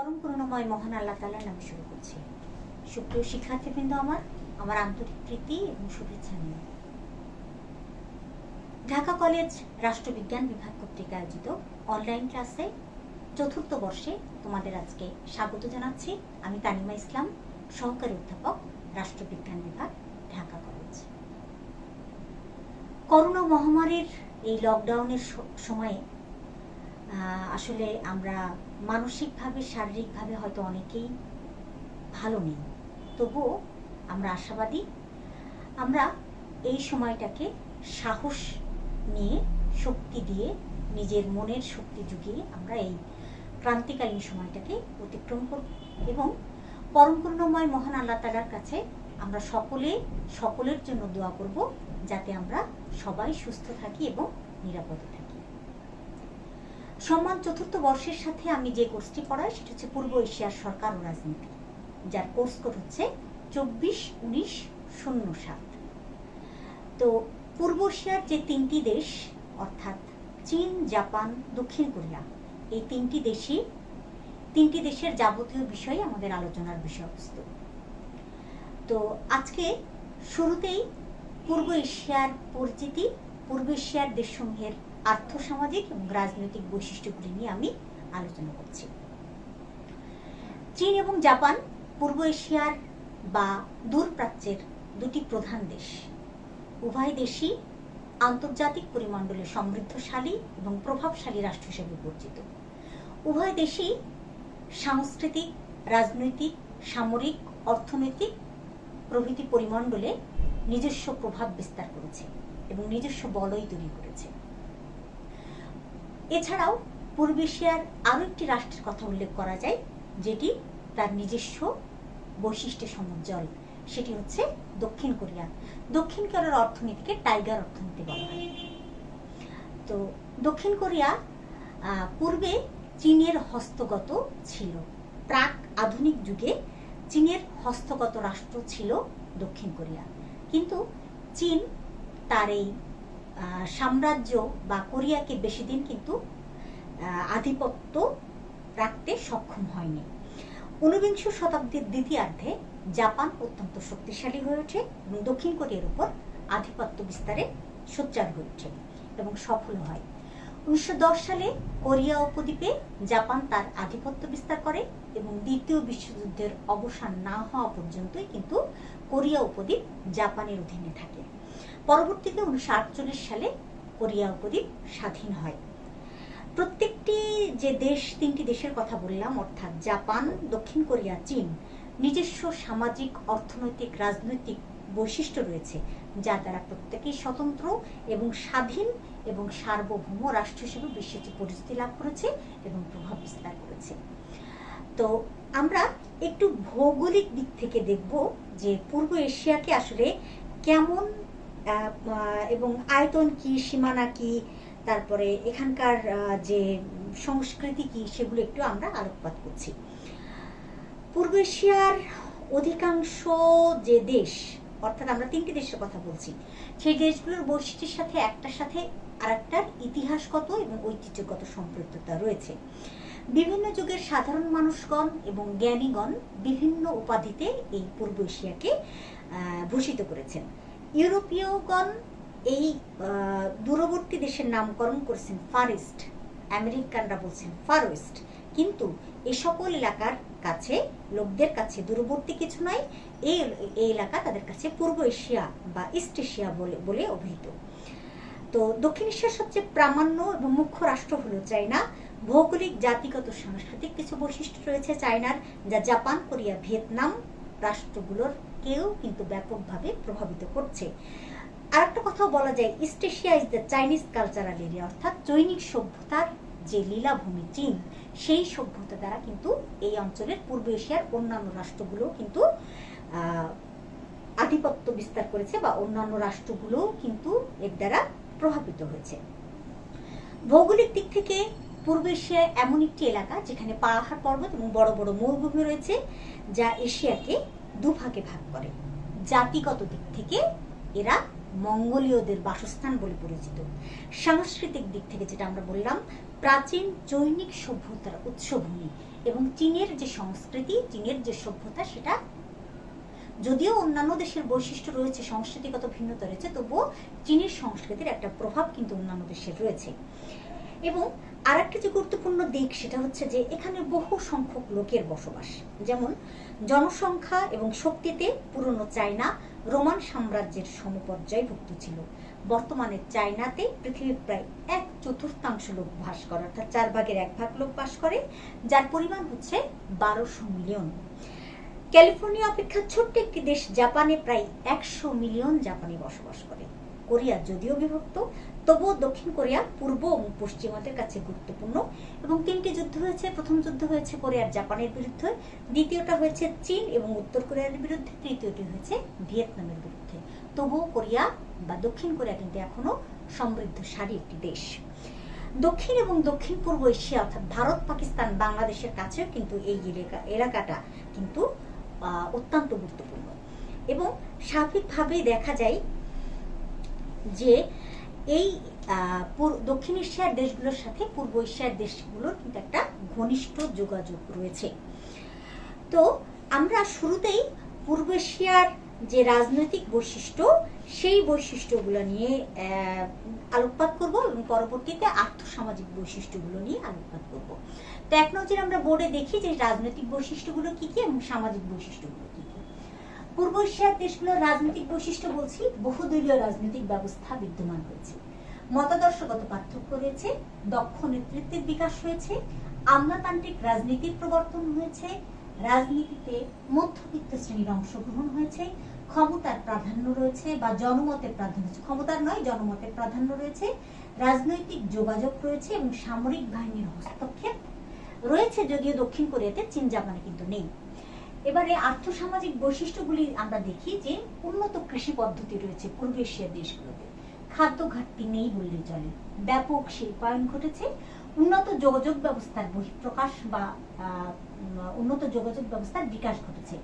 পরম করুণাময় মহান আল্লাহ তাআলার নামে শুরু করছি। সুপ্রিয় শিক্ষার্থীবৃন্দ, আমার আন্তরিক প্রীতি এবং শুভেচ্ছা নিয়ে ঢাকা কলেজ রাষ্ট্রবিজ্ঞান বিভাগ কর্তৃক আয়োজিত অনলাইন ক্লাসে চতুর্থ বর্ষে তোমাদের আজকে স্বাগত জানাচ্ছি। আমি তানিমা ইসলাম, সহকারী অধ্যাপক, রাষ্ট্রবিজ্ঞান বিভাগ, ঢাকা কলেজ। করোনা মহামারীর এই লকডাউনের সময়ে আসলে আমরা মানসিকভাবে শারীরিকভাবে হয়তো অনেকেই ভালো নেই, তবুও আমরা আশাবাদী। আমরা এই সময়টাকে সাহস নিয়ে, শক্তি দিয়ে, নিজের মনের শক্তি জুগিয়ে আমরা এই ক্রান্তিকালীন সময়টাকে অতিক্রম করব এবং পরম করুণাময় মহান আল্লাহ তাআলার কাছে আমরা সকলের জন্য দোয়া করব, যাতে আমরা সবাই সুস্থ থাকি এবং নিরাপদে থাকি। সম্মান চতুর্থ বর্ষের সাথে আমি যে কোর্সটি পড়াই সেটা হচ্ছে পূর্ব এশিয়ার সরকার ও রাজনীতি, যার কোর্স কোড হচ্ছে 24-19-07। তো পূর্ব এশিয়ার যে তিনটি দেশ অর্থাৎ চীন, জাপান, দক্ষিণ কোরিয়া, এই তিনটি দেশের যাবতীয় বিষয় আমাদের আলোচনার বিষয়বস্তু। তো আজকে শুরুতেই পূর্ব এশিয়ার পরিচিতি, পূর্ব এশিয়ার দেশসমূহের আর্থসামাজিক এবং রাজনৈতিক বৈশিষ্ট্যগুলি নিয়ে আমি আলোচনা করছি। চীন এবং জাপান পূর্ব এশিয়ার বা দূরপ্রাচ্যের দুটি প্রধান দেশ। উভয় দেশই আন্তর্জাতিক পরিমণ্ডলে সমৃদ্ধশালী এবং প্রভাবশালী রাষ্ট্র হিসেবে পরিচিত। উভয় দেশই সাংস্কৃতিক, রাজনৈতিক, সামরিক, অর্থনৈতিক প্রভৃতি পরিমণ্ডলে নিজস্ব প্রভাব বিস্তার করেছে এবং নিজস্ব বলয় তৈরি করেছে। এছাড়াও পূর্ব এশিয়ার আরও একটি রাষ্ট্রের কথা উল্লেখ করা যায়, যেটি তার নিজস্ব বৈশিষ্ট্যে সমুজ্জ্বল, সেটি হচ্ছে দক্ষিণ কোরিয়া। দক্ষিণ কোরিয়ার অর্থনীতিকে টাইগার অর্থনীতি বলা হয়। তো দক্ষিণ কোরিয়া পূর্বে চীনের হস্তগত ছিল। প্রাক আধুনিক যুগে চীনের হস্তগত রাষ্ট্র ছিল দক্ষিণ কোরিয়া, কিন্তু চীন তার এই সাম্রাজ্য বা কোরিয়াকে বেশি দিন কিন্তু আধিপত্য রাখতে সক্ষম হয়নি। ঊনবিংশ শতাব্দীর দ্বিতীয়ার্ধে জাপান অত্যন্ত শক্তিশালী হয়ে ওঠে এবং দক্ষিণ কোরিয়ার উপর আধিপত্য বিস্তারে সোচ্চার হয়ে ওঠে এবং সফল হয়। 1910 সালে কোরিয়া উপদ্বীপে জাপান তার আধিপত্য বিস্তার করে এবং দ্বিতীয় বিশ্বযুদ্ধের অবসান না হওয়া পর্যন্তই কিন্তু কোরিয়া উপদ্বীপ জাপানের অধীনে থাকে। পরবর্তীতে 1948 সালে কোরিয়া উপদ্বীপ স্বাধীন হয়। প্রত্যেকটি যে দেশ, তিনটি দেশের কথা বললাম অর্থাৎ জাপান, দক্ষিণ কোরিয়া, চীন, নিজস্ব সামাজিক, অর্থনৈতিক, রাজনৈতিক বৈশিষ্ট্য রয়েছে, যা দ্বারা প্রত্যেকেই স্বতন্ত্র এবং স্বাধীন এবং সার্বভৌম রাষ্ট্র হিসেবে বিশ্বে পরিচিতি লাভ করেছে এবং প্রভাব বিস্তার করেছে। তো আমরা একটু ভৌগোলিক দিক থেকে দেখব যে পূর্ব এশিয়াকে আসলে কেমন এবং আয়তন কি, সীমানা কি, তারপরে এখানকার যে সংস্কৃতি কি, সেগুলো একটু আমরা আলোকপাত করছি। পূর্ব এশিয়ার অধিকাংশ যে দেশ, অর্থাৎ আমরা তিনটি দেশের কথা বলছি, সেই দেশগুলোর বৈশিষ্ট্যের সাথে একটার সাথে আরেকটার ইতিহাসগত এবং ঐতিহ্যগত সম্পৃক্ততা রয়েছে। বিভিন্ন যুগের সাধারণ মানুষগণ এবং জ্ঞানীগণ বিভিন্ন উপাধিতে এই পূর্ব এশিয়াকে ভূষিত করেছেন। ইউরোপীয়গণ এই দূরবর্তী দেশের নামকরণ করেছেন ফার ইস্ট, আমেরিকানরা বলছেন ফার ওয়েস্ট, কিন্তু এই সকল এলাকার কাছে, লোকদের কাছে দূরবর্তী কিছু নয়, এই এলাকা তাদের কাছে পূর্ব এশিয়া বা ইস্ট এশিয়া বলে অভিহিত। তো দক্ষিণ এশিয়ার সবচেয়ে প্রামাণ্য এবং মুখ্য রাষ্ট্র হলো চায়না। ভৌগোলিক, জাতিগত, সাংস্কৃতিক কিছু বৈশিষ্ট্য রয়েছে চায়নার, যা জাপান, কোরিয়া, ভিয়েতনাম রাষ্ট্রগুলোর কেউ কিন্তু ব্যাপকভাবে প্রভাবিত করছে। আর একটা কথাও বলা যায়, east Asia is the Chinese cultural area, অর্থাৎ চৈনিক সভ্যতার যে লীলাভূমি চীন, সেই সভ্যতা দ্বারা কিন্তু এই অঞ্চলের পূর্ব এশিয়ার অন্যান্য রাষ্ট্রগুলো কিন্তু আধিপত্য বিস্তার করেছে বা অন্যান্য রাষ্ট্রগুলো কিন্তু এর দ্বারা প্রভাবিত হয়েছে। ভৌগোলিক দিক থেকে পূর্ব এশিয়া এমন একটি এলাকা যেখানে পাহাড় পর্বত এবং বড় বড় মরুভূমি রয়েছে, যা এশিয়াকে দুভাগে ভাগ করে। জাতিগত দিক থেকে এরা মঙ্গোলীয়দের বাসস্থান বলে পরিচিত। সাংস্কৃতিক দিক থেকে যেটা আমরা বললাম, প্রাচীন জৈনিক সভ্যতার উৎসভূমি এবং চীনের যে সংস্কৃতি, চীনের যে সভ্যতা, সেটা যদিও অন্যান্য দেশের বৈশিষ্ট্য রয়েছে, সংস্কৃতিগত ভিন্নতা রয়েছে, তবুও চীনের সংস্কৃতির একটা প্রভাব কিন্তু অন্যান্য দেশের রয়েছে। এবং আরেকটা যে গুরুত্বপূর্ণ দিক সেটা হচ্ছে যে এখানে বহু সংখ্যক লোকের বসবাস। যেমন জনসংখ্যা এবং শক্তিতে পুরনো চায়না রোমান সাম্রাজ্যের সমপর্যায়ভুক্ত ছিল। বর্তমানে চায়নাতে পৃথিবীর প্রায় 1/4 লোক বাস করে, অর্থাৎ 1/4 লোক বাস করে, যার পরিমাণ হচ্ছে 1200 মিলিয়ন। ক্যালিফোর্নিয়া অপেক্ষা ছোট্ট একটি দেশ জাপানে প্রায় 100 মিলিয়ন জাপানি বসবাস করে। কোরিয়া যদিও বিভক্ত, তবুও দক্ষিণ কোরিয়া পূর্ব এবং পশ্চিমাদের কাছে গুরুত্বপূর্ণ এবং 3টি যুদ্ধ হয়েছে। প্রথম যুদ্ধ হয়েছে কোরিয়ার জাপানের বিরুদ্ধে, দ্বিতীয়টা হয়েছে চীন এবং উত্তর কোরিয়ার বিরুদ্ধে, তৃতীয়টি হয়েছে ভিয়েতনামের বিরুদ্ধে। তবুও কোরিয়া বা দক্ষিণ কোরিয়া কিন্তু এখনো সমৃদ্ধশালী একটি দেশ। দক্ষিণ এবং দক্ষিণ পূর্ব এশিয়া অর্থাৎ ভারত, পাকিস্তান, বাংলাদেশের কাছেও কিন্তু এই এলাকাটা কিন্তু অত্যন্ত গুরুত্বপূর্ণ। এবং স্বাভাবিকভাবেই দেখা যায় যে এই দক্ষিণ এশিয়ার দেশগুলোর সাথে পূর্ব এশিয়ার দেশগুলোর কিন্তু একটা ঘনিষ্ঠ যোগাযোগ রয়েছে। তো আমরা শুরুতেই পূর্ব এশিয়ার যে রাজনৈতিক বৈশিষ্ট্য, সেই বৈশিষ্ট্যগুলো নিয়ে আলোকপাত করব এবং পরবর্তীতে আর্থসামাজিক বৈশিষ্ট্যগুলো নিয়ে আলোকপাত করব। তো এক নজরে আমরা বোর্ডে দেখি যে রাজনৈতিক বৈশিষ্ট্যগুলো কি কি এবং সামাজিক বৈশিষ্ট্যগুলো কি কি। পূর্ব এশিয়ার দেশগুলোর রাজনৈতিক বৈশিষ্ট্য বলছি, বহুদলীয় রাজনৈতিক ব্যবস্থা বিদ্যমান হয়েছে, মতাদর্শগত পার্থক্য রয়েছে, দক্ষ নেতৃত্বের বিকাশ হয়েছে, আমলাতান্ত্রিক রাজনীতির প্রবর্তন হয়েছে, রাজনীতিতে মধ্যবিত্ত শ্রেণীর অংশগ্রহণ হয়েছে, ক্ষমতার প্রাধান্য রয়েছে বা জনমতের প্রাধান্য রয়েছে, ক্ষমতার নয় জনমতের প্রাধান্য রয়েছে, রাজনৈতিক যোগাযোগ রয়েছে এবং সামরিক বাহিনীর হস্তক্ষেপ রয়েছে, যদিও দক্ষিণ কোরিয়াতে, চীন জাপানে কিন্তু নেই। এবারে আর্থসামাজিক বৈশিষ্ট্যগুলি আমরা দেখি যে উন্নত কৃষি পদ্ধতি রয়েছে পূর্ব এশিয়ার দেশগুলোতে, খাদ্য ঘাটতি নেই বললেই চলে, ব্যাপক শিল্পায়ন ঘটেছে, উন্নত যোগাযোগ ব্যবস্থার বহিঃপ্রকাশ বা উন্নত যোগাযোগ ব্যবস্থার বিকাশ ঘটেছে,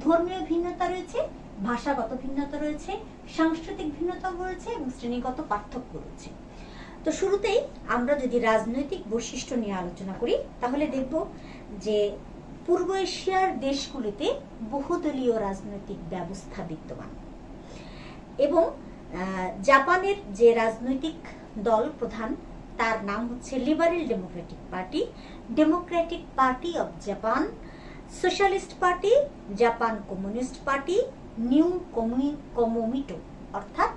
ধর্মীয় ভিন্নতা রয়েছে, ভাষাগত ভিন্নতা রয়েছে, সাংস্কৃতিক ভিন্নতা রয়েছে এবং শ্রেণীগত পার্থক্য রয়েছে। তো শুরুতেই আমরা যদি রাজনৈতিক বৈশিষ্ট্য নিয়ে আলোচনা করি তাহলে দেখব যে পূর্ব এশিয়ার দেশগুলিতে বহুদলীয় রাজনৈতিক ব্যবস্থা বিদ্যমান এবং জাপানের যে রাজনৈতিক দল প্রধান তার নাম হচ্ছে Liberal Democratic Party, Democratic Party of Japan, Socialist Party, Japan Communist Party, New Komeito. অর্থাৎ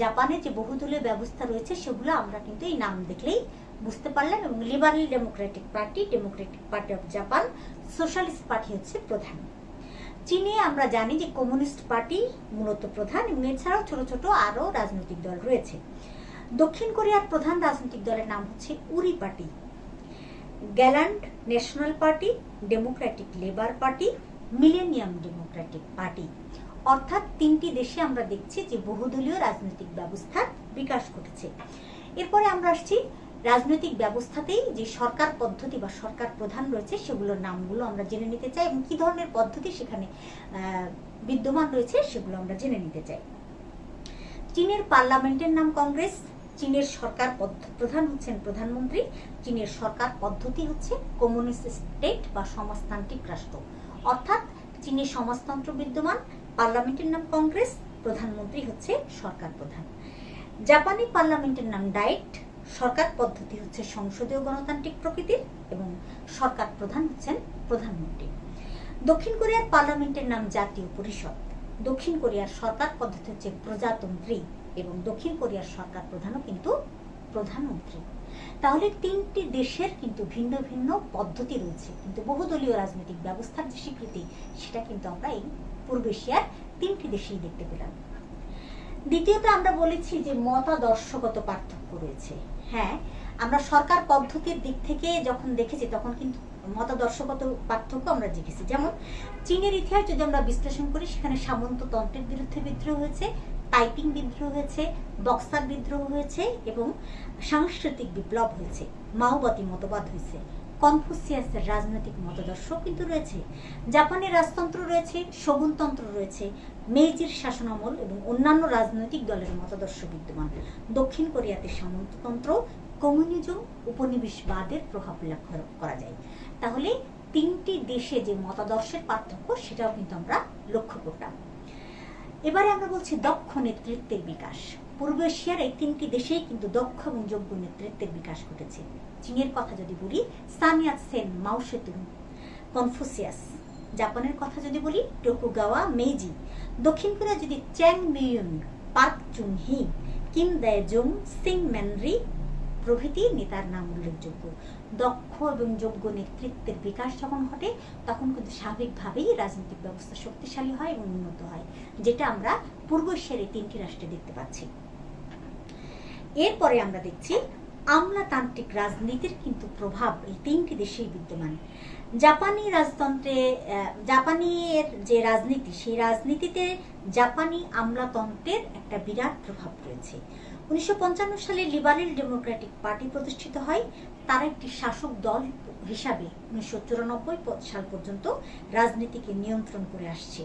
জাপানে যে বহুদলীয় ব্যবস্থা রয়েছে সেগুলো আমরা কিন্তু এই নাম দেখলেই বুঝতে পারলাম। এবং liberal Democratic Party, Democratic Party of Japan, Socialist party হচ্ছে প্রধান। চীনে আমরা জানি যে কমিউনিস্ট পার্টি মূলত প্রধান এবং এছাড়াও ছোট ছোট আরো রাজনৈতিক দল রয়েছে। দক্ষিণ কোরিয়ার প্রধান রাজনৈতিক দলের নাম হচ্ছে Uri Party, Gallant National Party, Democratic Labour Party, Millennium Democratic Party. অর্থাৎ 3টি দেশে আমরা দেখছি যে বহুদলীয় রাজনৈতিক ব্যবস্থার বিকাশ ঘটেছে। এরপরে আমরা আসছি রাজনৈতিক ব্যবস্থাতেই যে সরকার পদ্ধতি বা সরকার প্রধান রয়েছে সেগুলোর নামগুলো আমরা জেনে নিতে চাই এবং কি ধরনের পদ্ধতি সেখানে বিদ্যমান রয়েছে সেগুলো আমরা জেনে নিতে চাই। চীনের পার্লামেন্টের নাম কংগ্রেস, চীনের সরকার প্রধান হচ্ছেন প্রধানমন্ত্রী, চীনের সরকার পদ্ধতি হচ্ছে কমিউনিস্ট স্টেট বা সমাজতান্ত্রিক রাষ্ট্র। অর্থাৎ চীনের সমাজতন্ত্র বিদ্যমান, পার্লামেন্টের নাম কংগ্রেস, প্রধানমন্ত্রী হচ্ছে সরকার প্রধান। জাপানি পার্লামেন্টের নাম ডায়েট, সরকার পদ্ধতি হচ্ছে সংসদীয় গণতান্ত্রিক প্রকৃতির এবং সরকার প্রধান হচ্ছেন প্রধানমন্ত্রী। দক্ষিণ কোরিয়ার পার্লামেন্টের নাম জাতীয় পরিষদ, দক্ষিণ কোরিয়ার সরকার পদ্ধতি হচ্ছে প্রজাতন্ত্রী এবং দক্ষিণ কোরিয়ার সরকার প্রধানও কিন্তু প্রধানমন্ত্রী। তাহলে 3টি দেশের কিন্তু ভিন্ন ভিন্ন পদ্ধতি রয়েছে, কিন্তু বহুদলীয় রাজনৈতিক ব্যবস্থার যে স্বীকৃতি সেটা কিন্তু আমরা এই পূর্ব এশিয়ার 3টি দেশেই দেখতে পেলাম। দ্বিতীয়ত আমরা বলেছি যে মতাদর্শগত পার্থক্য রয়েছে। হ্যাঁ, আমরা সরকার পদ্ধতির দিক থেকে যখন দেখেছি তখন কিন্তু মতাদর্শগত পার্থক্য আমরা দেখেছি। যেমন চীনের ইতিহাস যদি আমরা বিশ্লেষণ করি সেখানে সামন্ততন্ত্রের বিরুদ্ধে বিদ্রোহ হয়েছে, টাইপিং বিদ্রোহ হয়েছে, বক্সার বিদ্রোহ হয়েছে এবং সাংস্কৃতিক বিপ্লব হয়েছে, মাওবাদী মতবাদ হয়েছে, কনফুসিয়াসের রাজনৈতিক মতাদর্শ কিন্তু রয়েছে। জাপানের রাজতন্ত্র রয়েছে, শগুনতন্ত্র রয়েছে, মেইজির শাসনামল এবং অন্যান্য রাজনৈতিক দলের মতাদর্শ বিদ্যমান। দক্ষিণ কোরিয়াতে সামন্ততন্ত্র, কমিউনিজম, উপনিবেশবাদের প্রভাব লক্ষ্য করা যায়। তাহলে তিনটি দেশে যে মতাদর্শের পার্থক্য সেটাও কিন্তু আমরা লক্ষ্য করলাম। এবারে আমরা বলছি দক্ষ নেতৃত্বের বিকাশ। পূর্ব এশিয়ার এই তিনটি দেশেই কিন্তু দক্ষ এবং যোগ্য নেতৃত্বের বিকাশ ঘটেছে। চীনের কথা যদি বলি সান ইয়াতসেন, মাও সেতুং, কনফুসিয়াস। জাপানের কথা যদি বলি টোকুগাওয়া, মেইজি। দক্ষিণ কোরিয়া যদি চ্যাং মিউং, পার্ক চুন হি, কিম দায়-জং, সিং ম্যানরি প্রভৃতি নেতার নাম উল্লেখযোগ্য। দক্ষ এবং যোগ্য নেতৃত্বের বিকাশ যখন ঘটে তখন কিন্তু স্বাভাবিকভাবেই রাজনৈতিক ব্যবস্থা শক্তিশালী হয় এবং উন্নত হয়, যেটা আমরা পূর্ব এশিয়ার এই তিনটি রাষ্ট্রে দেখতে পাচ্ছি। এরপরে আমরা দেখছি আমলাতান্ত্রিক রাজনীতির কিন্তু প্রভাব এই তিনটি দেশেই বিদ্যমান। জাপানি রাজতন্ত্রে জাপানের যে রাজনীতি, সেই রাজনীতিতে জাপানি আমলাতন্ত্রের একটা বিরাট প্রভাব রয়েছে। 1955 সালে লিবারেল ডেমোক্রেটিক পার্টি প্রতিষ্ঠিত হয়। তারা একটি শাসক দল হিসাবে 1994 সাল পর্যন্ত রাজনীতিকে নিয়ন্ত্রণ করে আসছে।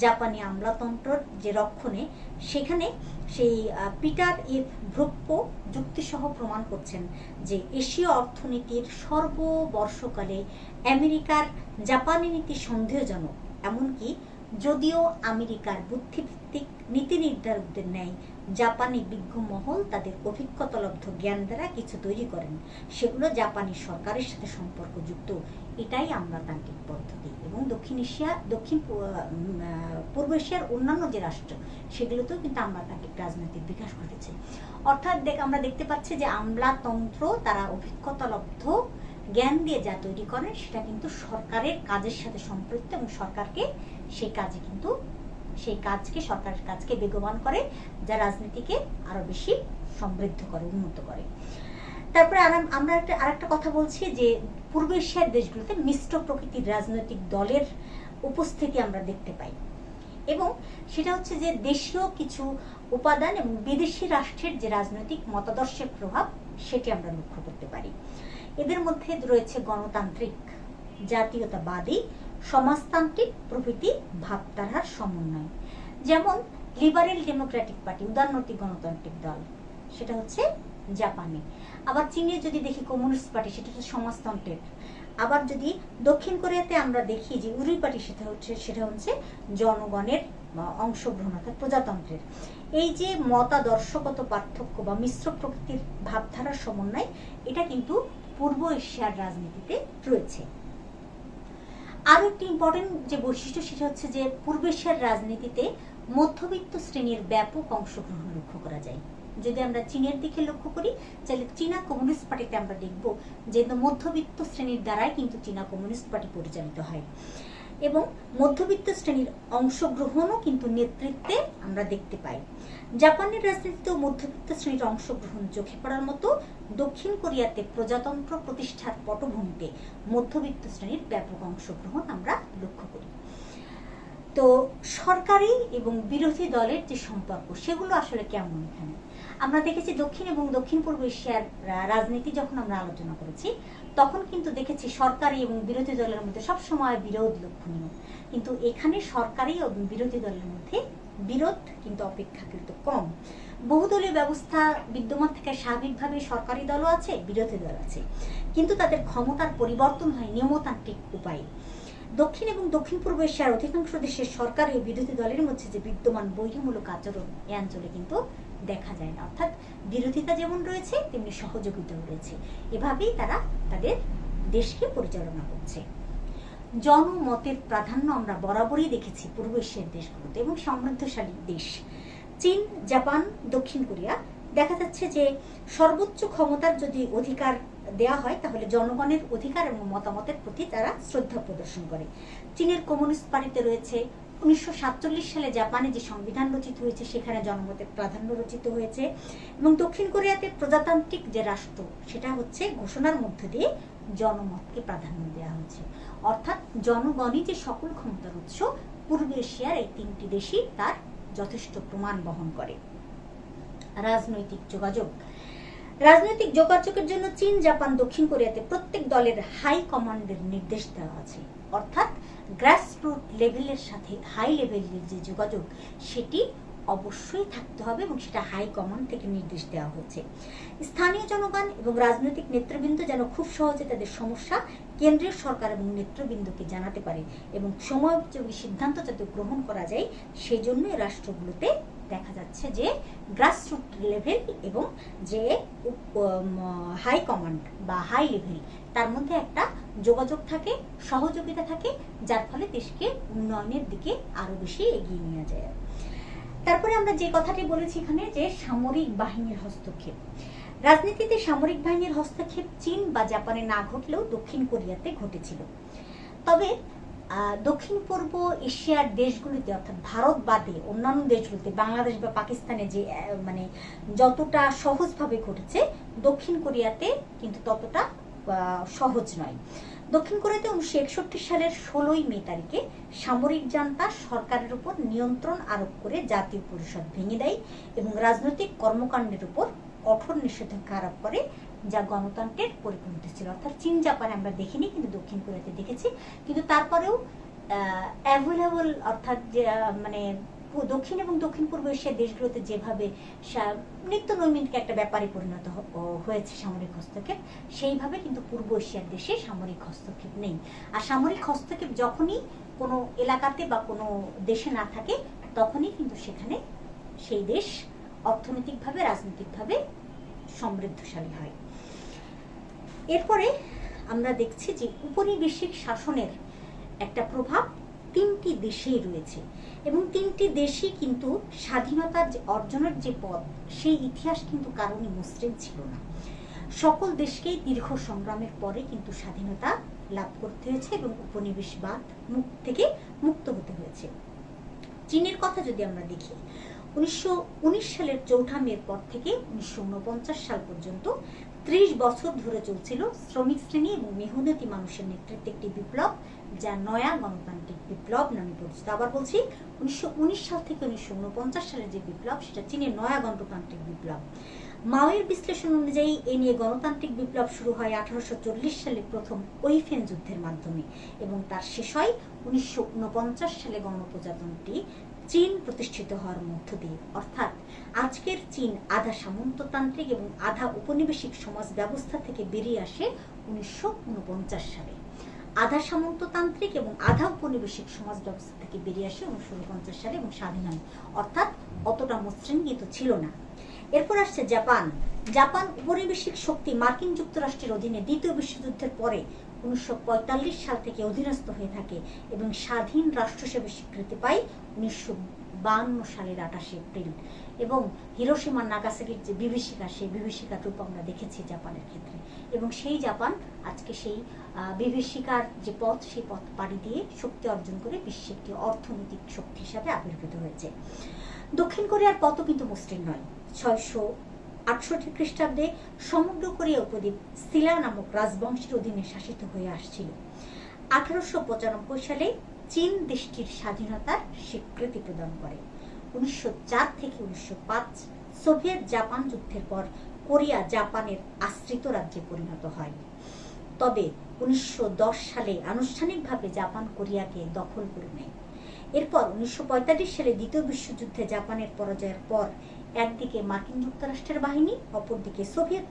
জাপানি আমলাতন্ত্রের যে রক্ষণে সেখানে সেই পিটার এফ ব্রুপ্পো যুক্তিসহ প্রমাণ করছেন যে এশীয় অর্থনীতির সর্ববর্ষকালে আমেরিকার জাপানি নীতি সন্দেহজনক। এমনকি যদিও আমেরিকার বুদ্ধিভিত্তিক নীতি নির্ধারকদের ন্যায় জাপানি বিজ্ঞ মহল তাদের অভিজ্ঞতালব্ধ জ্ঞান দ্বারা কিছু তৈরি করেন, সেগুলো জাপানি সরকারের সাথে সম্পর্কযুক্ত। এটাই আমলাতান্ত্রিক পদ্ধতি। এবং দক্ষিণ পূর্ব এশিয়ার অন্যান্য যে রাষ্ট্র সেগুলোতেও কিন্তু আমলাতান্ত্রিক রাজনৈতিক বিকাশ ঘটেছে। অর্থাৎ আমরা দেখতে পাচ্ছি যে আমলাতন্ত্র তারা অভিজ্ঞতালব্ধ জ্ঞান দিয়ে যা তৈরি করেন সেটা কিন্তু সরকারের কাজের সাথে সম্পৃক্ত এবং সরকারকে সরকারের কাজকে বেগবান করে, যা রাজনীতিকে আরো বেশি সমৃদ্ধ করে, উন্নত করে। তারপরে আমরা আরেকটা কথা বলছি যে পূর্ব এশিয়ার দেশগুলোতে মিশ্র প্রকৃতির রাজনৈতিক দলের উপস্থিতি আমরা দেখতে পাই, এবং সেটা হচ্ছে যে দেশীয় কিছু উপাদান এবং বিদেশি রাষ্ট্রের যে রাজনৈতিক মতাদর্শের প্রভাব সেটি আমরা লক্ষ্য করতে পারি। এদের মধ্যে রয়েছে গণতান্ত্রিক, জাতীয়তাবাদী, সমাজতান্ত্রিক প্রভৃতি ভাবধারার সমন্বয়। যেমন লিবারেল ডেমোক্রেটিক পার্টি, উদারনৈতিক গণতান্ত্রিক দল, সেটা হচ্ছে জাপানে। আবার চীনে যদি দেখি কমিউনিস্ট পার্টি, সেটা হচ্ছে সমাজতন্ত্রের। আবার যদি দক্ষিণ কোরিয়াতে আমরা দেখি যে উরি পার্টি, সেটা হচ্ছে জনগণের অংশগ্রহণ অর্থাৎ প্রজাতন্ত্রের। এই যে মতাদর্শগত পার্থক্য বা মিশ্র প্রকৃতির ভাবধারার সমন্বয়, এটা কিন্তু পূর্ব এশিয়ার রাজনীতিতে রয়েছে। আরো একটি ইম্পর্টেন্ট যে বৈশিষ্ট্য সেটা হচ্ছে যে পূর্ব এশিয়ার রাজনীতিতে মধ্যবিত্ত শ্রেণীর ব্যাপক অংশগ্রহণ লক্ষ্য করা যায়। যদি আমরা চীনের দিকে লক্ষ্য করি তাহলে চীনা কমিউনিস্ট পার্টিতে আমরা দেখব যে মধ্যবিত্ত শ্রেণীর দ্বারাই কিন্তু চীনা কমিউনিস্ট পার্টি পরিচালিত হয়, এবং মধ্যবিত্ত শ্রেণীর অংশগ্রহণও কিন্তু নেতৃত্বে আমরা দেখতে পাই। জাপানের রাজনীতিতেও মধ্যবিত্ত শ্রেণীর অংশগ্রহণ চোখে পড়ার মতো। দক্ষিণ কোরিয়াতে প্রজাতন্ত্র প্রতিষ্ঠার পটভূমিতে মধ্যবিত্ত শ্রেণীর ব্যাপক অংশগ্রহণ আমরা লক্ষ্য করি। তো সরকারি এবং বিরোধী দলের যে সম্পর্ক সেগুলো আসলে কেমন এখানে আমরা দেখেছি। দক্ষিণ এবং দক্ষিণ পূর্ব এশিয়ার রাজনীতি যখন আমরা আলোচনা করেছি তখন কিন্তু দেখেছি সরকারি এবং বিরোধী দলের মধ্যে সবসময় বিরোধ লক্ষণীয়, কিন্তু এখানে সরকারি এবং বিরোধী দলের মধ্যে বিরোধ কিন্তু অপেক্ষাকৃত কম। বহুদলীয় ব্যবস্থা বিদ্যমান থেকে স্বাভাবিকভাবে সরকারি দলও আছে, বিরোধী দল আছে, কিন্তু তাদের ক্ষমতার পরিবর্তন হয় নিয়মতান্ত্রিক উপায়ে। দক্ষিণ এবং দক্ষিণ পূর্ব এশিয়ার অধিকাংশ দেশের সরকারি ও বিরোধী দলের মধ্যে যে বিদ্যমান বৈরীমূলক আচরণ এই অঞ্চলে কিন্তু দেখা যায় না। অর্থাৎ বিরোধিতা যেমন রয়েছে তেমনি সহযোগিতাও রয়েছে। এভাবেই তারা তাদের দেশকে পরিচালনা করছে। জনমতের প্রাধান্য আমরা বরাবরই দেখেছি পূর্ব এশিয়ার দেশগুলোতে এবং সমৃদ্ধশালী দেশ চীন, জাপান, দক্ষিণ কোরিয়া। দেখা যাচ্ছে যে সর্বোচ্চ ক্ষমতার যদি অধিকার দেয়া হয় তাহলে জনগণের অধিকার এবং মতামতের প্রতি তারা শ্রদ্ধা প্রদর্শন করে। চীনের কমিউনিস্ট পার্টিতে রয়েছে 1947 সালে জাপানে যে সংবিধান রচিত হয়েছে সেখানে জনমতের প্রাধান্য রচিত হয়েছে, এবং দক্ষিণ কোরিয়াতে প্রজাতান্ত্রিক যে রাষ্ট্র সেটা হচ্ছে ঘোষণার মধ্য দিয়ে জনমতকে প্রাধান্য দেওয়া হয়েছে। অর্থাৎ জনগণই যে সকল ক্ষমতার উৎস, পূর্ব এশিয়ার এই তিনটি দেশই তার যথেষ্ট প্রমাণ বহন করে। রাজনৈতিক যোগাযোগ, রাজনৈতিক যোগাযোগের জন্য চীন, জাপান, দক্ষিণ কোরিয়াতে প্রত্যেক দলের হাই কমান্ডের নির্দেশ দেওয়া আছে, অর্থাৎ গ্রাসরুট লেভেলের সাথে হাই লেভেলের যে যোগাযোগ সেটি অবশ্যই থাকতে হবে এবং সেটা হাই কমান্ড থেকে নির্দেশ দেওয়া হয়েছে। স্থানীয় জনগণ এবং রাজনৈতিক নেতৃবৃন্দ যেন খুব সহজে তাদের সমস্যা কেন্দ্রীয় সরকার এবং নেতৃবৃন্দকে জানাতে পারে এবং সময়োপযোগী সিদ্ধান্ত যাতে গ্রহণ করা যায়, সেই জন্য এই রাষ্ট্রগুলোতে দেখা যাচ্ছে যে গ্রাসরুট লেভেল এবং যে হাই কমান্ড বা হাই লেভেল তার মধ্যে একটা যোগাযোগ থাকে, সহযোগিতা থাকে, যার ফলে দেশকে উন্নয়নের দিকে আরো বেশি এগিয়ে নিয়ে যায়। তারপরে আমরা যে কথাটি বলেছি এখানে যে সামরিক বাহিনীর হস্তক্ষেপ, রাজনীতিতে সামরিক বাহিনীর হস্তক্ষেপ চীন বা জাপানে না ঘটলেও দক্ষিণ কোরিয়াতে ঘটেছিল। তবে দক্ষিণ পূর্ব এশিয়ার দেশগুলিতে অর্থাৎ ভারত বাদে অন্যান্য দেশগুলিতে, বাংলাদেশ বা পাকিস্তানে যে মানে যতটা সহজভাবে ঘটেছে, দক্ষিণ কোরিয়াতে কিন্তু ততটা সহজ নয়। দক্ষিণ কোরিয়াতে 1961 সালের 16 মে তারিখে সামরিক জান্তা সরকারের উপর নিয়ন্ত্রণ আরোপ করে জাতীয় পরিষদ ভেঙে দেয় এবং রাজনৈতিক কর্মকাণ্ডের উপর কঠোর নিষেধাজ্ঞা আরোপ করে, যা গণতন্ত্রের পরিপন্থী ছিল। অর্থাৎ চীন জাপানে আমরা দেখিনি, কিন্তু দক্ষিণ কোরিয়াতে দেখেছি। কিন্তু তারপরেও অ্যাভেলেবল অর্থাৎ মানে দক্ষিণ এবং দক্ষিণ পূর্ব এশিয়ার দেশগুলোতে যেভাবে নিত্য নৈমিত্তিক একটা ব্যাপারে পরিণত হয়েছে সামরিক হস্তক্ষেপ, সেইভাবে কিন্তু পূর্ব এশিয়ার দেশে সামরিক হস্তক্ষেপ নেই। আর সামরিক হস্তক্ষেপ যখনই কোনো এলাকাতে বা কোনো দেশে না থাকে, তখনই কিন্তু সেখানে সেই দেশ অর্থনৈতিকভাবে, রাজনৈতিকভাবে সমৃদ্ধশালী হয়। এরপরে আমরা দেখছি যে উপনিবেশিক শাসনের একটা প্রভাব তিনটি দেশেই রয়েছে এবং তিনটি দেশই কিন্তু স্বাধীনতার অর্জনের যে পথ, সেই ইতিহাস কিন্তু কারণে মসৃণ ছিল না। সকল দেশকেই দীর্ঘ সংগ্রামের পরে কিন্তু স্বাধীনতা লাভ করতে হয়েছে এবং উপনিবেশবাদ থেকে মুক্ত হতে হয়েছে। চীনের কথা যদি আমরা দেখি, 1919 সালের 4 মের পর থেকে 1949 সাল পর্যন্ত 30 বছর ধরে চলছিল শ্রমিক শ্রেণী এবং মেহনতি মানুষের নেতৃত্বে একটি বিপ্লব, যা নয়া গণতান্ত্রিক বিপ্লব নামে পরিচিত। আবার বলছি, 1919 সাল থেকে 1949 সালের যে বিপ্লব, সেটা চীনের নয়া গণতান্ত্রিক বিপ্লব। মাওয়ের বিশ্লেষণ অনুযায়ী এ নিয়ে গণতান্ত্রিক বিপ্লব শুরু হয় 1840 সালে প্রথম ওইফেন যুদ্ধের মাধ্যমে এবং তার শেষ হয় 1949 সালে গণপ্রজাতন্ত্রী চীন প্রতিষ্ঠিত হওয়ার মধ্য দিয়ে। অর্থাৎ আজকের চীন আধা সামন্ততান্ত্রিক এবং আধা উপনিবেশিক সমাজ ব্যবস্থা থেকে বেরিয়ে আসে 1949 সালে। আধা সামন্ততান্ত্রিক এবং আধা উপনিবেশিক সমাজ ব্যবস্থা থেকে বেরিয়ে আসে 1949 সালে এবং স্বাধীন হয়। অর্থাৎ অতটা মসৃণ কিন্তু ছিল না। এরপর আসছে জাপান। জাপান উপনিবেশিক শক্তি মার্কিন যুক্তরাষ্ট্রের অধীনে দ্বিতীয় বিশ্বযুদ্ধের পরে 1945 সাল থেকে অধীনস্থ হয়ে থাকে এবং স্বাধীন রাষ্ট্র হিসেবে স্বীকৃতি পায় 1952 সালের 28 এপ্রিল। এবং হিরোশিমা নাগাসাকির যে বিভীষিকা, সেই বিভীষিকার রূপ আমরা দেখেছি জাপানের ক্ষেত্রে, এবং সেই জাপান আজকে সেই বিভীষিকার যে পথ, সেই পথ পাড়ি দিয়ে শক্তি অর্জন করে বিশ্বের একটি অর্থনৈতিক শক্তি হিসাবে আবির্ভূত হয়েছে। দক্ষিণ কোরিয়ার পথও কিন্তু মসৃণ নয়। 668 খ্রিস্টাব্দে সমগ্র কোরিয়া উপদ্বীপ সিলা নামক রাজবংশের অধীনে শাসিত হয়ে আসছিল। 1895 সালে চীন দেশটির স্বাধীনতার স্বীকৃতি প্রদান করে। 1904 থেকে 1905 সোভিয়েত জাপান যুদ্ধের পর কোরিয়া জাপানের আশ্রিত রাজ্যে পরিণত হয়। তবে 1910 সালে আনুষ্ঠানিকভাবে জাপান কোরিয়াকে দখল করে নেয়। এরপর 1945 সালে দ্বিতীয় বিশ্বযুদ্ধে জাপানের পরাজয়ের পর একদিকে মার্কিন যুক্তরাষ্ট্রের বাহিনী, অপরদিকে সোভিয়েত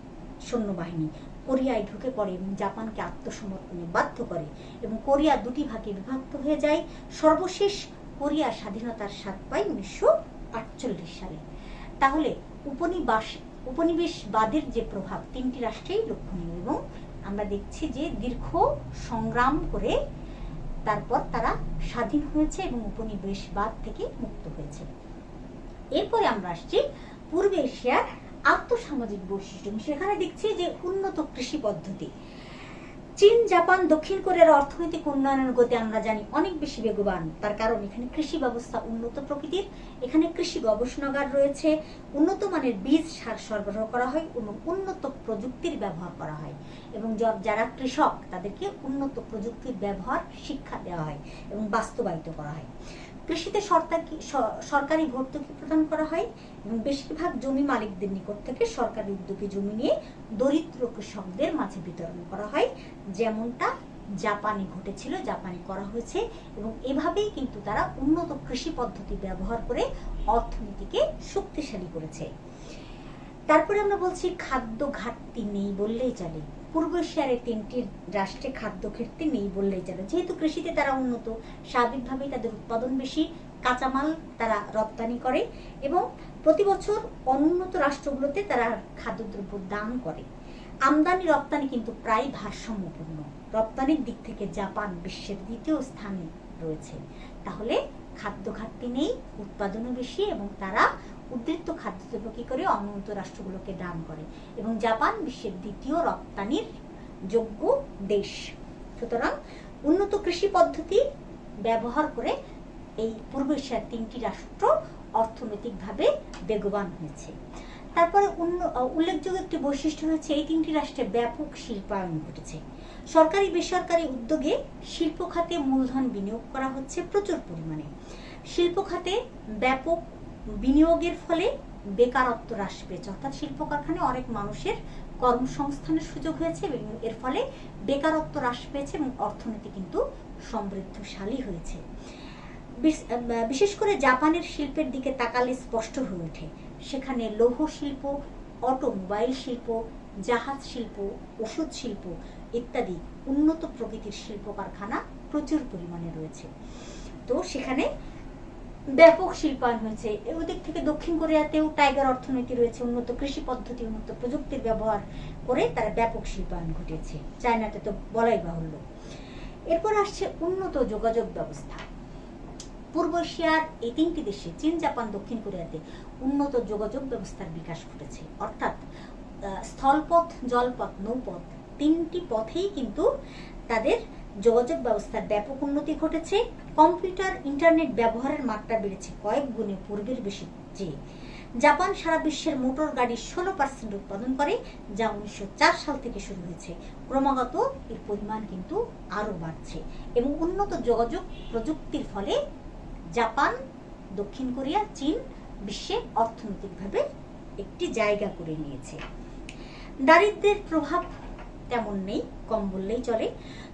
সৈন্যবাহিনী কোরিয়ায় ঢুকে পড়ে এবং জাপানকে আত্মসমর্পণে বাধ্য করে এবং কোরিয়া দুটি ভাগে বিভক্ত হয়ে যায়। সর্বশেষ কোরিয়া স্বাধীনতার স্বাদ পায় 1948 সালে। তাহলে উপনিবেশবাদের যে প্রভাব তিনটি রাষ্ট্রেই লক্ষণীয় এবং আমরা দেখছি যে দীর্ঘ সংগ্রাম করে তারপর তারা স্বাধীন হয়েছে এবং উপনিবেশবাদ থেকে মুক্ত হয়েছে। এরপরে আমরা আসছি পূর্ব এশিয়ার আর্থসামাজিক বৈশিষ্ট্য। সেখানে দেখছি যে উন্নত কৃষি পদ্ধতি। চীন, জাপান, দক্ষিণ কোরিয়ার অর্থনৈতিক উন্নয়নের গতি আমরা জানি অনেক বেশি বেগবান। তার কারণ এখানে কৃষি ব্যবস্থা উন্নত প্রকৃতির, এখানে কৃষি গবেষণাগার রয়েছে, উন্নত মানের বীজ সার সরবরাহ করা হয় এবং উন্নত প্রযুক্তির ব্যবহার করা হয় এবং যারা কৃষক তাদেরকে উন্নত প্রযুক্তির ব্যবহার শিক্ষা দেওয়া হয় এবং বাস্তবায়িত করা হয়। কৃষিতে সরকারি ভর্তুকি প্রদান করা হয় এবং বেশিরভাগ জমি মালিকদের নিকট থেকে সরকারি উদ্যোগে জমি নিয়ে দরিদ্র কৃষকদের মাঝে বিতরণ করা হয়, যেমনটা জাপানে ঘটেছিল, জাপানে করা হয়েছে। এবং এভাবেই কিন্তু তারা উন্নত কৃষি পদ্ধতি ব্যবহার করে অর্থনীতিকে শক্তিশালী করেছে। তারপরে আমরা বলছি খাদ্য ঘাটতি নেই বললেই চলে। পূর্ব এশিয়ার 3টি রাষ্ট্রে খাদ্য ঘাটতি নেই বললেই চলে। যেহেতু কৃষিতে তারা উন্নত, স্বাভাবিকভাবেই তাদের উৎপাদন বেশি, কাঁচামাল তারা রপ্তানি করে এবং প্রতি বছর অনুন্নত রাষ্ট্রগুলোতে তারা খাদ্যদ্রব্য দান করে। আমদানি রপ্তানি কিন্তু প্রায় ভারসাম্যপূর্ণ। রপ্তানির দিক থেকে জাপান বিশ্বের 2য় স্থানে রয়েছে। তাহলে খাদ্য ঘাটতি নেই, উৎপাদনও বেশি এবং তারা উদ্বৃত্ত খাদ্যদ্রব্য কি করে অনুন্নত রাষ্ট্রগুলোকে দান করে এবং জাপান বিশ্বের 2য় রপ্তানির যোগ্য দেশ। সুতরাং উন্নত কৃষি পদ্ধতি ব্যবহার করে এই পূর্ব এশিয়ার 3টি রাষ্ট্র অর্থনৈতিকভাবে বেগবান হয়েছে। তারপরে উল্লেখযোগ্য একটি বৈশিষ্ট্য হচ্ছে এই 3টি রাষ্ট্রে ব্যাপক শিল্পায়ন ঘটেছে। সরকারি বেসরকারি উদ্যোগে শিল্প খাতে মূলধন বিনিয়োগ করা হচ্ছে প্রচুর পরিমাণে। শিল্প খাতে ব্যাপক বিনিয়োগের ফলে বেকারত্ব হ্রাস পেয়েছে, অর্থাৎ শিল্প কারখানায় অনেক মানুষের কর্মসংস্থানের সুযোগ হয়েছে এবং এর ফলে বেকারত্ব হ্রাস পেয়েছে এবং অর্থনীতি কিন্তু সমৃদ্ধশালী হয়েছে। বিশেষ করে জাপানের শিল্পের দিকে তাকালে স্পষ্ট হয়ে ওঠে। সেখানে লৌহ শিল্প, অটোমোবাইল শিল্প, জাহাজ শিল্প, ওষুধ শিল্প ইত্যাদি উন্নত প্রকৃতির শিল্প কারখানা প্রচুর পরিমাণে রয়েছে। তো সেখানে ব্যাপক শিল্পায়ন হয়েছে। ওদিক থেকে দক্ষিণ কোরিয়াতেও টাইগার অর্থনীতি রয়েছে। উন্নত কৃষি পদ্ধতি, উন্নত প্রযুক্তির ব্যবহার করে তারা ব্যাপক শিল্পায়ন ঘটিয়েছে। চায়নাতে তো বলাই বাহুল্য। এরপর আসছে উন্নত যোগাযোগ ব্যবস্থা। পূর্ব এশিয়ার এই 3টি দেশে, চীন, জাপান, দক্ষিণ কোরিয়াতে উন্নত যোগাযোগ ব্যবস্থার বিকাশ ঘটেছে। অর্থাৎ স্থলপথ, জলপথ, নৌপথ 3টি পথেই কিন্তু তাদের যোগাযোগ ব্যবস্থার ব্যাপক উন্নতি ঘটেছে। কম্পিউটার, ইন্টারনেট ব্যবহারের মাত্রা বেড়েছে কয়েক গুণে পূর্বের বেশি চেয়ে। জাপান সারা বিশ্বের মোটর গাড়ির 16% উৎপাদন করে, যা 1904 সাল থেকে শুরু হয়েছে। ক্রমাগত এর পরিমাণ কিন্তু আরো বাড়ছে এবং উন্নত যোগাযোগ প্রযুক্তির ফলে জাপান, দক্ষিণ কোরিয়া, চীন বিশ্বে অর্থনৈতিকভাবে একটি জায়গা করে নিয়েছে। দারিদ্র্যের প্রভাব তেমন নেই, কম বললেই চলে।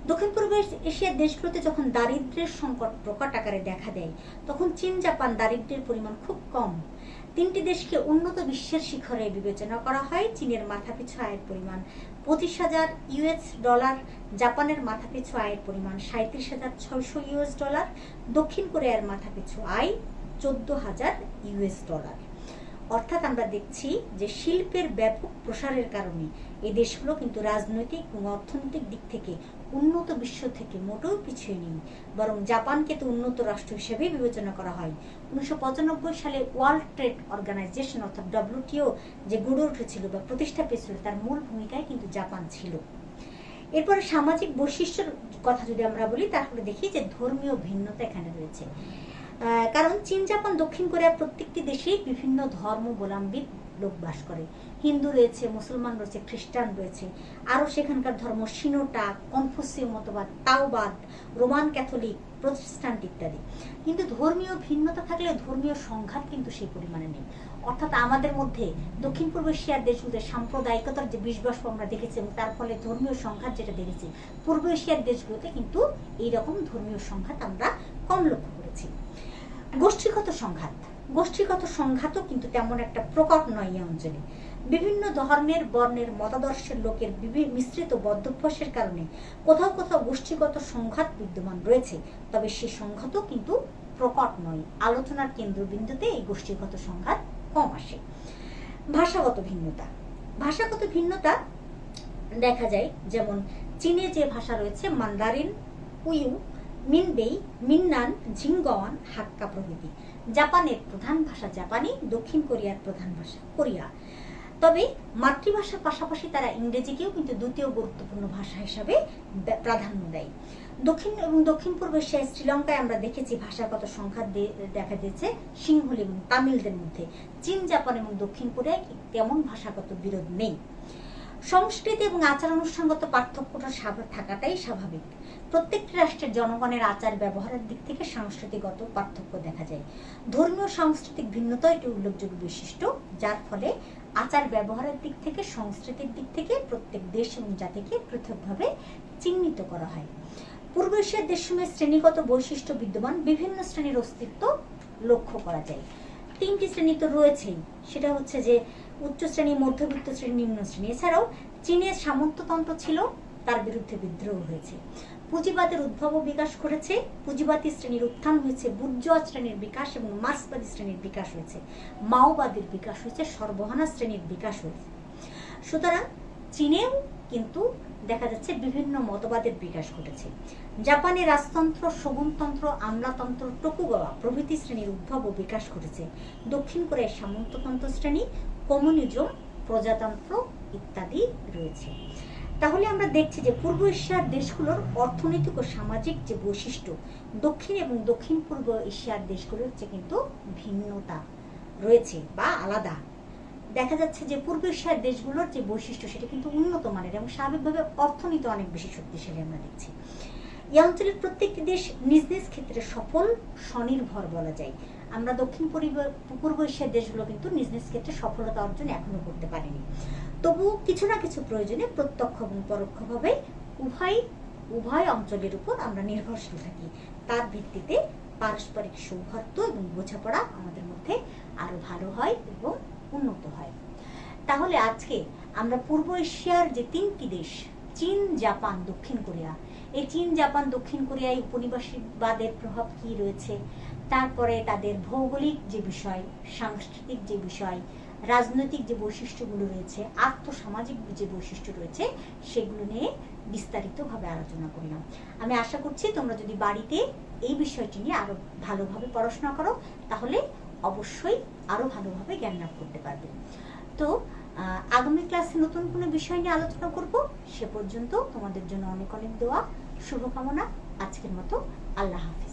দক্ষিণ পূর্ব এশিয়ার দেশগুলোতে যখন দারিদ্র্যের সংকট প্রকট আকারে দেখা দেয়, তখন চীন, জাপান দারিদ্র্যের পরিমাণ খুব কম। 3টি দেশকে উন্নত বিশ্বের শিখরে বিবেচনা করা হয়। চীনের মাথাপিছু আয়ের পরিমাণ $25,000, জাপানের মাথাপিছু আয়ের পরিমাণ $37,600, দক্ষিণ কোরিয়ার মাথাপিছু আয় $14,000। অর্থাৎ আমরা দেখছি যে শিল্পের ব্যাপক প্রসারের কারণে এই দেশগুলো কিন্তু রাজনৈতিক এবং অর্থনৈতিক দিক থেকে উন্নত বিশ্ব থেকে মোটেও পিছিয়ে নেই, বরং জাপানকে তো উন্নত রাষ্ট্র হিসেবে বিবেচনা করা হয়। 1995 সালে ওয়ার্ল্ড ট্রেড অর্গানাইজেশন অর্থাৎ WTO যে গড়ে উঠেছিল বা প্রতিষ্ঠা পেয়েছিল, তার মূল ভূমিকায় কিন্তু জাপান ছিল। এরপরে সামাজিক বৈশিষ্ট্যের কথা যদি আমরা বলি, তাহলে দেখি যে ধর্মীয় ভিন্নতা এখানে রয়েছে। কারণ চীন, জাপান, দক্ষিণ কোরিয়া প্রত্যেকটি দেশেই বিভিন্ন ধর্মাবলম্বী লোক বাস করে। হিন্দু রয়েছে, মুসলমান রয়েছে, খ্রিস্টান রয়েছে, আরও সেখানকার ধর্ম সিনোটা, কনফুসীয় মতবাদ, তাওবাদ, রোমান ক্যাথলিক, প্রটেস্ট্যান্ট ইত্যাদি। কিন্তু ধর্মীয় ভিন্নতা থাকলে ধর্মীয় সংঘাত কিন্তু সেই পরিমাণে নেই। অর্থাৎ আমাদের মধ্যে দক্ষিণ পূর্ব এশিয়ার দেশগুলোতে সাম্প্রদায়িকতার যে বিষবাষ্প আমরা দেখেছি এবং তার ফলে ধর্মীয় সংঘাত যেটা দেখেছি, পূর্ব এশিয়ার দেশগুলোতে কিন্তু এইরকম ধর্মীয় সংঘাত আমরা কম লক্ষ্য করেছি। গোষ্ঠীগত সংঘাতও কিন্তু তেমন একটা প্রকট নয় এই অঞ্চলে। বিভিন্ন ধর্মের, বর্ণের, মতাদর্শের লোকের মিশ্রিত বদ্ধভ্যাসের কারণে কোথাও কোথাও গোষ্ঠীগত সংঘাত বিদ্যমান রয়েছে, তবে সেই সংঘাতও কিন্তু প্রকট নয়। আলোচনার কেন্দ্রবিন্দুতে এই গোষ্ঠীগত সংঘাত কম আসে। ভাষাগত ভিন্নতা দেখা যায়, যেমন চীনে যে ভাষা রয়েছে মান্দারিন, উইউ, মিনবেই, মিন্নান, ঝিঙ্গওয়ান, হাক্কা প্রভৃতি। জাপানের প্রধান ভাষা জাপানি, দক্ষিণ কোরিয়ার প্রধান ভাষা কোরিয়া। তবে মাতৃভাষার পাশাপাশি তারা ইংরেজিকেও কিন্তু দ্বিতীয় গুরুত্বপূর্ণ ভাষা হিসাবে প্রাধান্য দেয়। দক্ষিণ পূর্ব এশিয়ায় শ্রীলঙ্কায় আমরা দেখেছি ভাষাগত সংঘাত দেখা দিয়েছে সিংহলি এবং তামিলদের মধ্যে। চীন, জাপান এবং দক্ষিণ কোরিয়ায় তেমন ভাষাগত বিরোধ নেই। সংস্কৃতি এবং আচার অনুষ্ঠানগত পার্থক্যটা থাকাটাই স্বাভাবিক, প্রত্যেকটি রাষ্ট্রের জনগণের আচার ব্যবহারের দিক থেকে সাংস্কৃতিকগত পার্থক্য দেখা যায়। ধর্মীয় সাংস্কৃতিক ভিন্নতা একটি উল্লেখযোগ্য বৈশিষ্ট্য, যার ফলে আচার ব্যবহারের দিক থেকে, সংস্কৃতির দিক থেকে প্রত্যেক দেশ এবং জাতিকে পৃথকভাবে চিহ্নিত করা হয়। পূর্ব এশিয়ার দেশসমূহে শ্রেণীগত বৈশিষ্ট্য বিদ্যমান, বিভিন্ন শ্রেণীর অস্তিত্ব লক্ষ্য করা যায়। 3টি শ্রেণী তো রয়েছেই, সেটা হচ্ছে যে উচ্চ শ্রেণী, মধ্যবিত্ত শ্রেণী, নিম্ন শ্রেণী। এছাড়াও চীনের সামন্ততন্ত্র ছিল, তার বিরুদ্ধে বিদ্রোহ হয়েছে। পুঁজিবাদের উদ্ভব ও বিকাশ ঘটেছে, পুঁজিবাদী শ্রেণীর উত্থান হয়েছে, বুর্জোয়া শ্রেণীর বিকাশ এবং মার্ক্সবাদী শ্রেণীর বিকাশ হয়েছে, মাওবাদীর বিকাশ হয়েছে, সর্বহারা শ্রেণীর বিকাশ হয়েছে। সুতরাং চীনেও কিন্তু দেখা যাচ্ছে বিভিন্ন মতবাদের বিকাশ ঘটেছে। জাপানে রাজতন্ত্র, শোগুনতন্ত্র, আমলাতন্ত্র, টোকুগাওয়া প্রভৃতি শ্রেণীর উদ্ভব ও বিকাশ ঘটেছে। দক্ষিণ কোরিয়ার সামন্ততন্ত্র শ্রেণী, কমিউনিজম, প্রজাতন্ত্র ইত্যাদি রয়েছে। তাহলে আমরা দেখছি যে পূর্ব এশিয়ার দেশগুলোর অর্থনৈতিক ও সামাজিক যে বৈশিষ্ট্য দক্ষিণ এবং দক্ষিণ পূর্ব এশিয়ার দেশগুলোর চেয়ে কিন্তু ভিন্নতা রয়েছে বা আলাদা। দেখা যাচ্ছে যে পূর্ব এশিয়ার দেশগুলোর যে বৈশিষ্ট্য সেটা কিন্তু উন্নত মানের এবং স্বাভাবিকভাবে অর্থনীতি অনেক বেশি শক্তিশালী আমরা দেখছি। এই অঞ্চলের প্রত্যেকটি দেশ নিজ নিজ ক্ষেত্রে সফল, স্বনির্ভর বলা যায়। আমরা দক্ষিণ পূর্ব এশিয়ার দেশগুলো কিন্তু নিজ নিজ ক্ষেত্রে সফলতা অর্জন এখনো করতে পারেনি। তবু কিছু না কিছু প্রয়োজনে প্রত্যক্ষ এবং পরোক্ষভাবে উভয় অঞ্চলের উপর আমরা নির্ভরশীল থাকি। তার ভিত্তিতে পারস্পরিক সৌহার্দ্য এবং বোঝাপড়া আমাদের মধ্যে আরো ভালো হয় এবং উন্নত হয়। তাহলে আজকে আমরা পূর্ব এশিয়ার যে 3টি দেশ, চীন, জাপান, দক্ষিণ কোরিয়া, এই চীন, জাপান, দক্ষিণ কোরিয়ায় উপনিবেশবাদের প্রভাব কি রয়েছে, তারপরে তাদের ভৌগোলিক যে বিষয়, সাংস্কৃতিক যে বিষয়, রাজনৈতিক যে বৈশিষ্ট্যগুলো রয়েছে, আর্থসামাজিক যে বৈশিষ্ট্য রয়েছে, সেগুলো নিয়ে বিস্তারিতভাবে আলোচনা করলাম। আমি আশা করছি তোমরা যদি বাড়িতে এই বিষয়টি নিয়ে আরো ভালোভাবে পড়াশোনা করো, তাহলে অবশ্যই আরো ভালোভাবে জ্ঞান লাভ করতে পারবে। তো আগামী ক্লাসে নতুন কোনো বিষয় নিয়ে আলোচনা করব। সে পর্যন্ত তোমাদের জন্য অনেক অনেক দোয়া, শুভকামনা। আজকের মতো আল্লাহ হাফেজ।